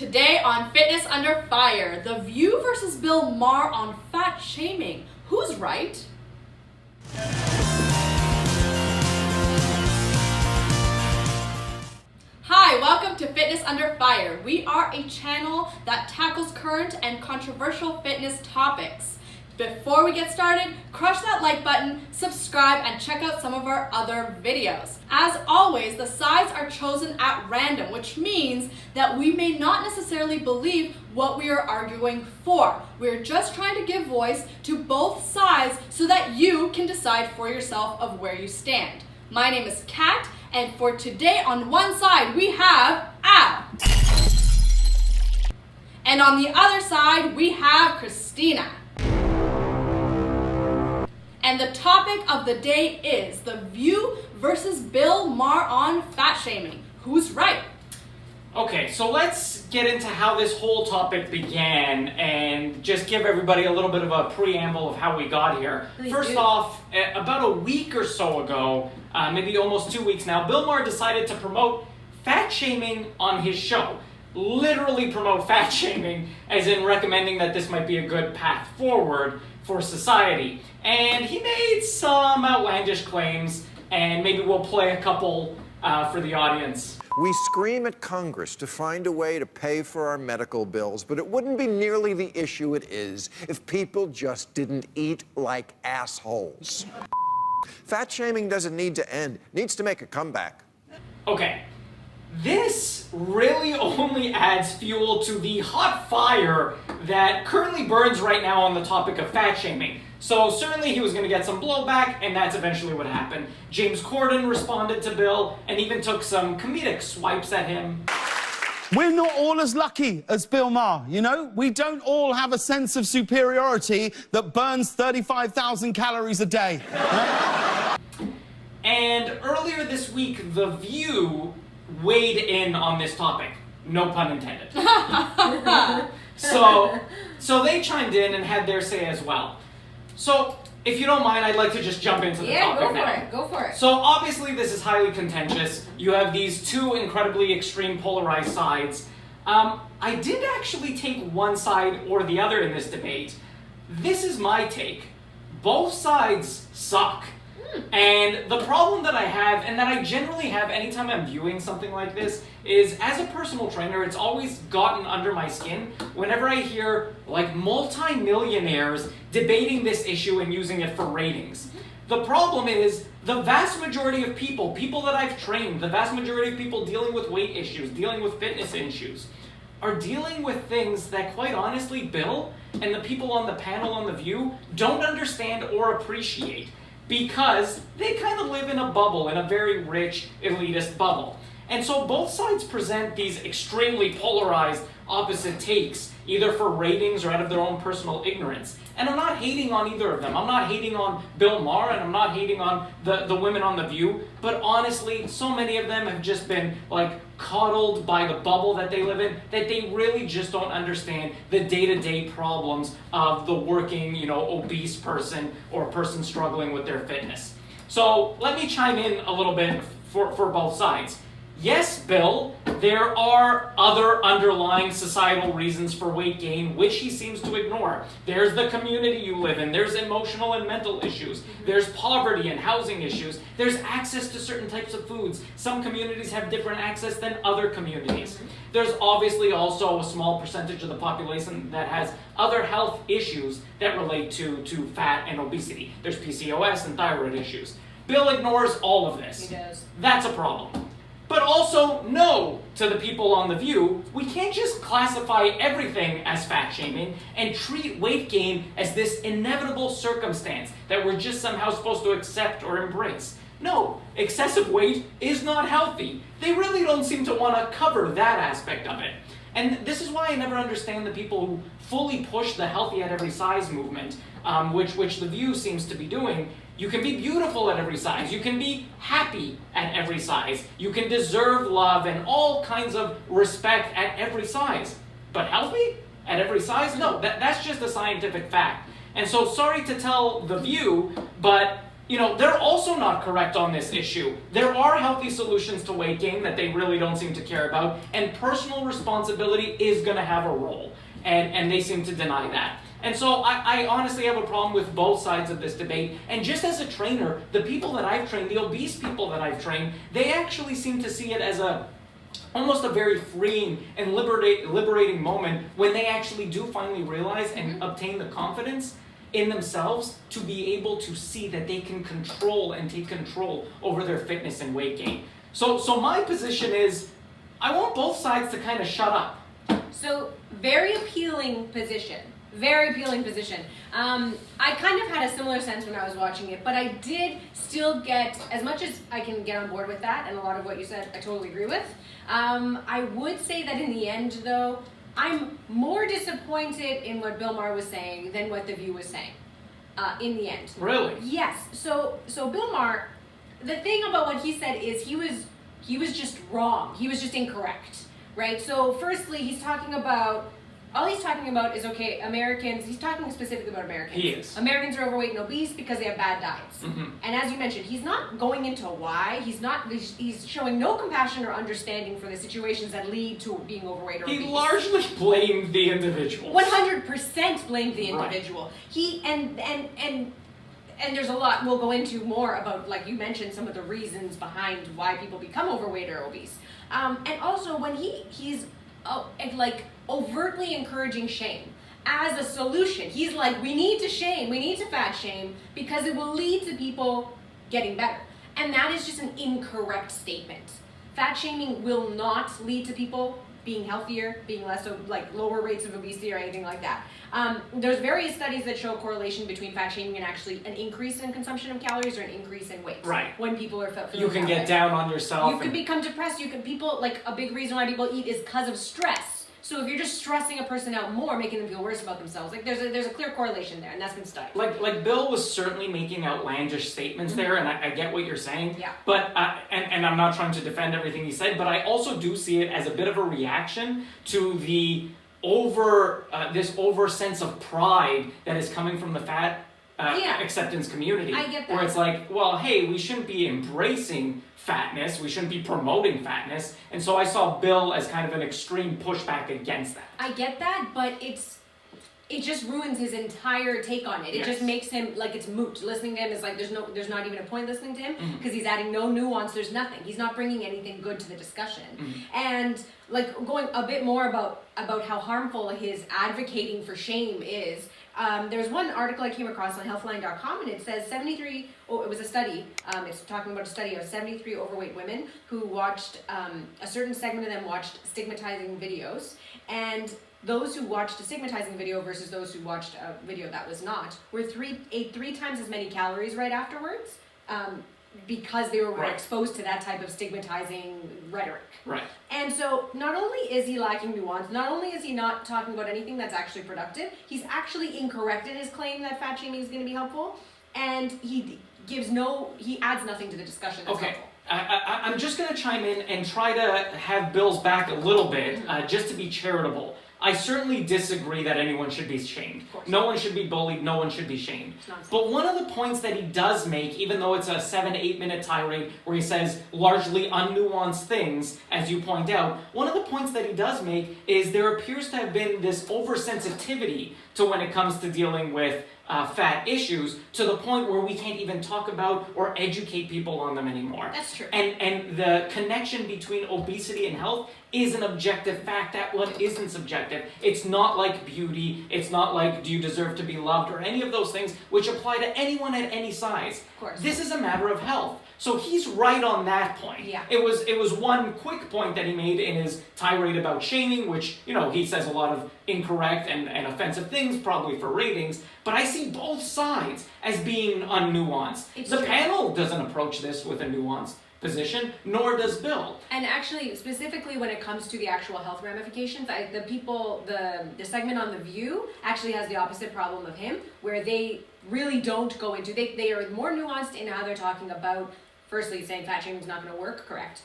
Today on Fitness Under Fire, The View versus Bill Maher on fat shaming. Who's right? Hi, welcome to Fitness Under Fire. We are a channel that tackles current and controversial fitness topics. Before we get started, crush that like button, subscribe, and check out some of our other videos. As always, the sides are chosen at random, which means that we may not necessarily believe what we are arguing for. We're just trying to give voice to both sides so that you can decide for yourself of where you stand. My name is Kat, and for today on one side we have Al. And on the other side we have Christina. And the topic of the day is The View versus Bill Maher on fat shaming. Who's right? Okay, so let's get into how this whole topic began and just give everybody a little bit of a preamble of how we got here. First off, about a week or so ago, maybe almost 2 weeks now, Bill Maher decided to promote fat shaming on his show. Literally promote fat shaming, as in recommending that this might be a good path forward for society. And he made some outlandish claims, and maybe we'll play a couple for the audience. We scream at Congress to find a way to pay for our medical bills, but it wouldn't be nearly the issue it is if people just didn't eat like assholes. Fat shaming doesn't need to end. It needs to make a comeback. Okay, this really only adds fuel to the hot fire that currently burns right now on the topic of fat shaming. So certainly he was going to get some blowback, and that's eventually what happened. James Corden responded to Bill and even took some comedic swipes at him. We're not all as lucky as Bill Maher, you know? We don't all have a sense of superiority that burns 35,000 calories a day. And earlier this week, The View weighed in on this topic. No pun intended. So they chimed in and had their say as well. So, if you don't mind, I'd like to just jump into the topic now. Go for it. So, obviously, this is highly contentious. You have these two incredibly extreme polarized sides. I did actually take one side or the other in this debate. This is my take. Both sides suck. And the problem that I have, and that I generally have anytime I'm viewing something like this, is as a personal trainer, it's always gotten under my skin whenever I hear like multi-millionaires debating this issue and using it for ratings. The problem is the vast majority of people that I've trained, the vast majority of people dealing with weight issues, dealing with fitness issues, are dealing with things that quite honestly Bill and the people on the panel on The View don't understand or appreciate. Because they kind of live in a bubble, in a very rich, elitist bubble. And so both sides present these extremely polarized opposite takes, either for ratings or out of their own personal ignorance. And I'm not hating on either of them. I'm not hating on Bill Maher, and I'm not hating on the women on The View. But honestly, so many of them have just been like coddled by the bubble that they live in, that they really just don't understand the day-to-day problems of the working, obese person or person struggling with their fitness. So let me chime in a little bit for both sides. Yes, Bill, there are other underlying societal reasons for weight gain, which he seems to ignore. There's the community you live in. There's emotional and mental issues. There's poverty and housing issues. There's access to certain types of foods. Some communities have different access than other communities. There's obviously also a small percentage of the population that has other health issues that relate to fat and obesity. There's PCOS and thyroid issues. Bill ignores all of this. He does. That's a problem. But also, no, to the people on The View, we can't just classify everything as fat shaming and treat weight gain as this inevitable circumstance that we're just somehow supposed to accept or embrace. No, excessive weight is not healthy. They really don't seem to want to cover that aspect of it. And this is why I never understand the people who fully push the healthy at every size movement, which The View seems to be doing. You can be beautiful at every size. You can be happy at every size. You can deserve love and all kinds of respect at every size. But healthy at every size? No, that's just a scientific fact. And so sorry to tell The View, but they're also not correct on this issue. There are healthy solutions to weight gain that they really don't seem to care about, and personal responsibility is going to have a role, and they seem to deny that. And so I honestly have a problem with both sides of this debate. And just as a trainer, the people that I've trained, the obese people that I've trained, they actually seem to see it as almost a very freeing and liberating moment when they actually do finally realize and obtain the confidence in themselves to be able to see that they can control and take control over their fitness and weight gain. So my position is, I want both sides to kind of shut up. So, very appealing position. Very appealing position. I kind of had a similar sense when I was watching it, but I did still get, as much as I can get on board with that, and a lot of what you said I totally agree with, I would say that in the end, though, I'm more disappointed in what Bill Maher was saying than what The View was saying, in the end. Really? Yes. So Bill Maher, the thing about what he said is he was just wrong. He was just incorrect, right? So firstly, all he's talking about is, okay, Americans, he's talking specifically about Americans. He is. Americans are overweight and obese because they have bad diets. And as you mentioned, he's not going into why. He's showing no compassion or understanding for the situations that lead to being overweight or obese. He largely blamed the individual. 100% blamed the individual. Right. He, and there's a lot we'll go into more about, like you mentioned, some of the reasons behind why people become overweight or obese. And also when he's like overtly encouraging shame as a solution. He's like, we need to fat shame because it will lead to people getting better. And that is just an incorrect statement. Fat shaming will not lead to people being healthier, being less, like lower rates of obesity or anything like that. There's various studies that show a correlation between fat shaming and actually an increase in consumption of calories or an increase in weight. Right. When people are feeling You can get down on yourself. You can become depressed. Like a big reason why people eat is because of stress. So if you're just stressing a person out more, making them feel worse about themselves, like there's a clear correlation there, and that's been studied. Like Bill was certainly making outlandish statements there, and I get what you're saying. Yeah. But and I'm not trying to defend everything he said, but I also do see it as a bit of a reaction to the this over sense of pride that is coming from the fat acceptance community. I get that. Where it's like, well, hey, we shouldn't be embracing fatness, we shouldn't be promoting fatness, and so I saw Bill as kind of an extreme pushback against that. I get that, but it just ruins his entire take on it. It just makes him like it's moot. Listening to him is like there's not even a point listening to him because he's adding no nuance. There's nothing. He's not bringing anything good to the discussion. And like going a bit more about how harmful his advocating for shame is. There's one article I came across on healthline.com, and it says it was a study, it's talking about a study of 73 overweight women who watched, a certain segment of them watched stigmatizing videos, and those who watched a stigmatizing video versus those who watched a video that was not, ate three times as many calories right afterwards, because they were exposed to that type of stigmatizing rhetoric. Right. And so not only is he lacking nuance, not only is he not talking about anything that's actually productive, he's actually incorrect in his claim that fat shaming is going to be helpful, and he adds nothing to the discussion that's helpful. I'm just going to chime in and try to have Bill's back a little bit, just to be charitable. I certainly disagree that anyone should be shamed. No one should be bullied, no one should be shamed. But one of the points that he does make, even though it's a 7-8 minute tirade where he says largely unnuanced things, as you point out, one of the points that he does make is there appears to have been this oversensitivity to when it comes to dealing with fat issues, to the point where we can't even talk about or educate people on them anymore. That's true. And the connection between obesity and health is an objective fact. That one isn't subjective. It's not like beauty. It's not like do you deserve to be loved or any of those things which apply to anyone at any size. Of course. This is a matter of health. So he's right on that point. Yeah. It was one quick point that he made in his tirade about shaming, which, he says a lot of incorrect and offensive things, probably for ratings, but I see both sides as being unnuanced. The panel doesn't approach this with a nuanced position, nor does Bill. And actually, specifically when it comes to the actual health ramifications, the segment on The View actually has the opposite problem of him, where they really don't go into, they are more nuanced in how they're talking about, firstly, saying fat shaming is not going to work, correct.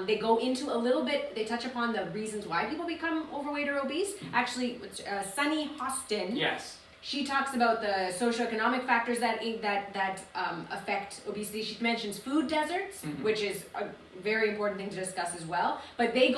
They go into a little bit, they touch upon the reasons why people become overweight or obese. Actually, Sunny Hostin, yes, She talks about the socioeconomic factors that affect obesity. She mentions food deserts, which is a very important thing to discuss as well. But they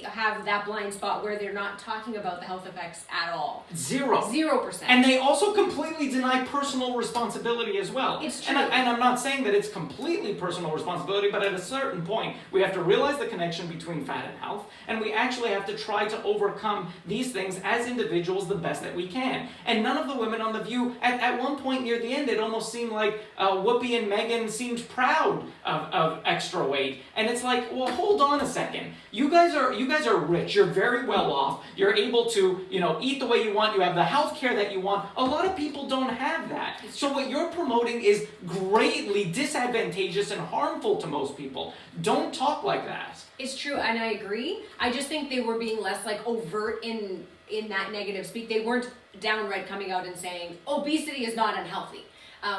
have that blind spot where they're not talking about the health effects at all. 0%. And they also completely deny personal responsibility as well. It's true. And I'm not saying that it's completely personal responsibility, but at a certain point, we have to realize the connection between fat and health, and we actually have to try to overcome these things as individuals the best that we can. And none of the women on The View, at one point near the end, it almost seemed like Whoopi and Megan seemed proud of extra weight. And it's like, well, hold on a second. You guys are rich. You're very well off. You're able to, eat the way you want. You have the health care that you want. A lot of people don't have that. So what you're promoting is greatly disadvantageous and harmful to most people. Don't talk like that. It's true, and I agree. I just think they were being less overt in that negative speak. They weren't downright coming out and saying obesity is not unhealthy.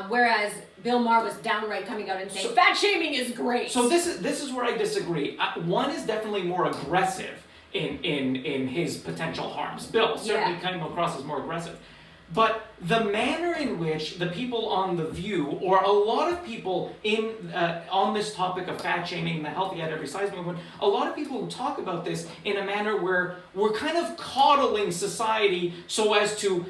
Whereas Bill Maher was downright coming out and saying fat shaming is great. So this is where I disagree. One is definitely more aggressive in his potential harms. Bill certainly came across as more aggressive. But the manner in which the people on The View, or a lot of people on this topic of fat shaming, the healthy at every size movement, a lot of people who talk about this in a manner where we're kind of coddling society so as to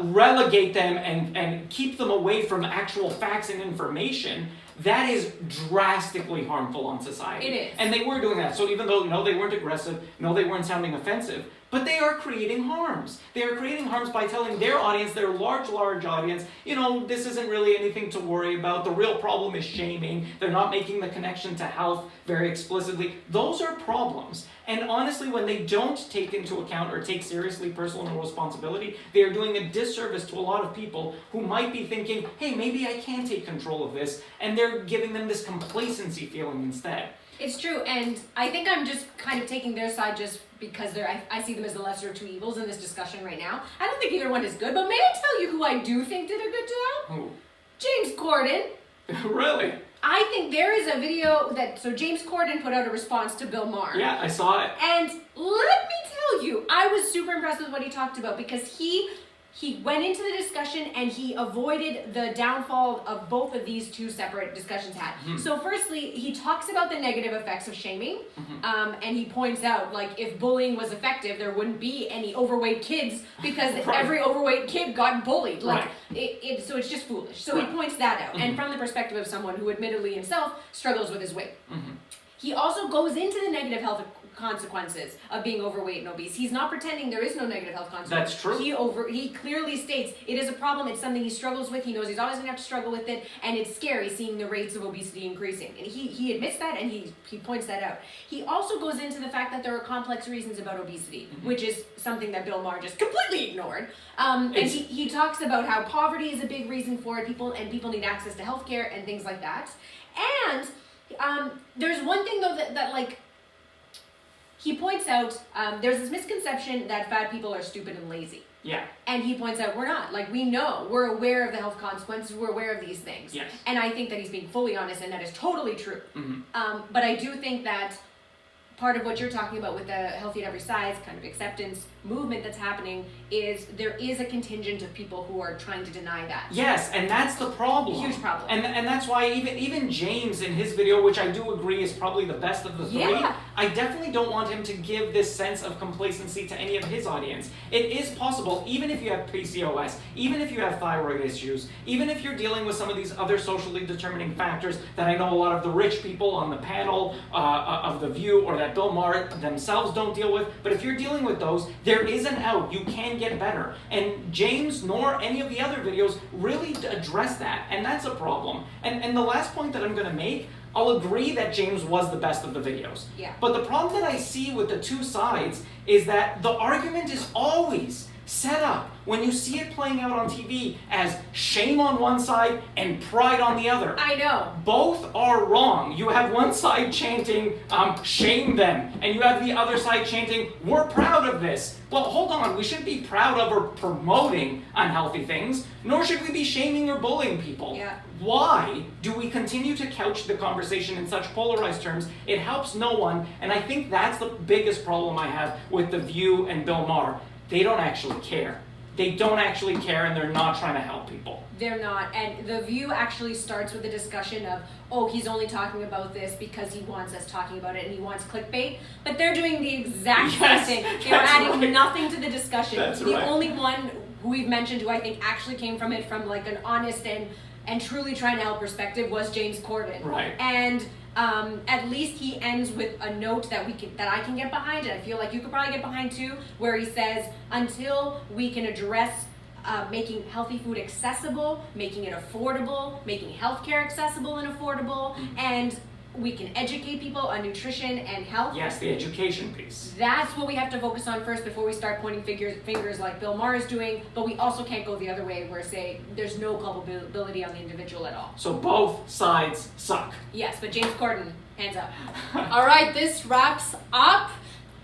relegate them and keep them away from actual facts and information, that is drastically harmful on society. It is. And they were doing that. So even though, no, they weren't aggressive, no, they weren't sounding offensive, but they are creating harms. They are creating harms by telling their audience, their large audience, this isn't really anything to worry about. The real problem is shaming. They're not making the connection to health very explicitly. Those are problems. And honestly, when they don't take into account or take seriously personal responsibility, they are doing a disservice to a lot of people who might be thinking, hey, maybe I can take control of this. And they're giving them this complacency feeling instead. It's true, and I think I'm just kind of taking their side just because I see them as the lesser of two evils in this discussion right now. I don't think either one is good, but may I tell you who I do think did a good job? Who? James Corden. Really? I think there is a video so James Corden put out a response to Bill Maher. Yeah, I saw it. And let me tell you, I was super impressed with what he talked about because he went into the discussion and he avoided the downfall of both of these two separate discussions had. So firstly, he talks about the negative effects of shaming, and he points out, if bullying was effective, there wouldn't be any overweight kids because every overweight kid got bullied. So it's just foolish. So he points that out. And from the perspective of someone who admittedly himself struggles with his weight. He also goes into the negative health consequences of being overweight and obese. He's not pretending there is no negative health consequences. That's true. He clearly states it is a problem. It's something he struggles with. He knows he's always going to have to struggle with it, and it's scary seeing the rates of obesity increasing. And he admits that, and he points that out. He also goes into the fact that there are complex reasons about obesity, which is something that Bill Maher just completely ignored. And he talks about how poverty is a big reason for it. People need access to healthcare and things like that. And there's one thing though that he points out, there's this misconception that fat people are stupid and lazy. Yeah. And he points out we're not. We know, we're aware of the health consequences, we're aware of these things. Yes. And I think that he's being fully honest, and that is totally true. But I do think that part of what you're talking about with the healthy at every size kind of acceptance movement that's happening is there is a contingent of people who are trying to deny that. Yes, and that's the problem. Huge problem. And that's why even James in his video, which I do agree is probably the best of the three, I definitely don't want him to give this sense of complacency to any of his audience. It is possible, even if you have PCOS, even if you have thyroid issues, even if you're dealing with some of these other socially determining factors that I know a lot of the rich people on the panel of The View or that Bill Maher themselves don't deal with, but if you're dealing with those, there is an out. You can get better. And James nor any of the other videos really address that, and that's a problem. And the last point that I'm going to make, I'll agree that James was the best of the videos. Yeah. But the problem that I see with the two sides is that the argument is always set up when you see it playing out on TV as shame on one side and pride on the other. I know. Both are wrong. You have one side chanting, shame them, and you have the other side chanting, we're proud of this. Well, hold on. We shouldn't be proud of or promoting unhealthy things, nor should we be shaming or bullying people. Yeah. Why do we continue to couch the conversation in such polarized terms? It helps no one, and I think that's the biggest problem I have with The View and Bill Maher. They don't actually care. they don't actually care and they're not trying to help people. They're not. And The View actually starts with a discussion of, oh, he's only talking about this because he wants us talking about it and he wants clickbait. But they're doing the exact same thing. They're adding nothing to the discussion. That's the right. only one who we've mentioned who I think actually came from it from like an honest and truly trying to help perspective was James Corden. Right. And at least he ends with a note that I can get behind, and I feel like you could probably get behind too, where he says, until we can address making healthy food accessible, making it affordable, making healthcare accessible and affordable, and we can educate people on nutrition and health. Yes, the education piece. That's what we have to focus on first before we start pointing fingers like Bill Maher is doing, but we also can't go the other way where say there's no culpability on the individual at all. So both sides suck. Yes, but James Corden, hands up. All right, this wraps up.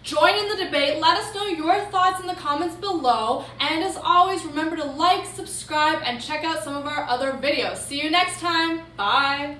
Join in the debate. Let us know your thoughts in the comments below. And as always, remember to like, subscribe, and check out some of our other videos. See you next time. Bye.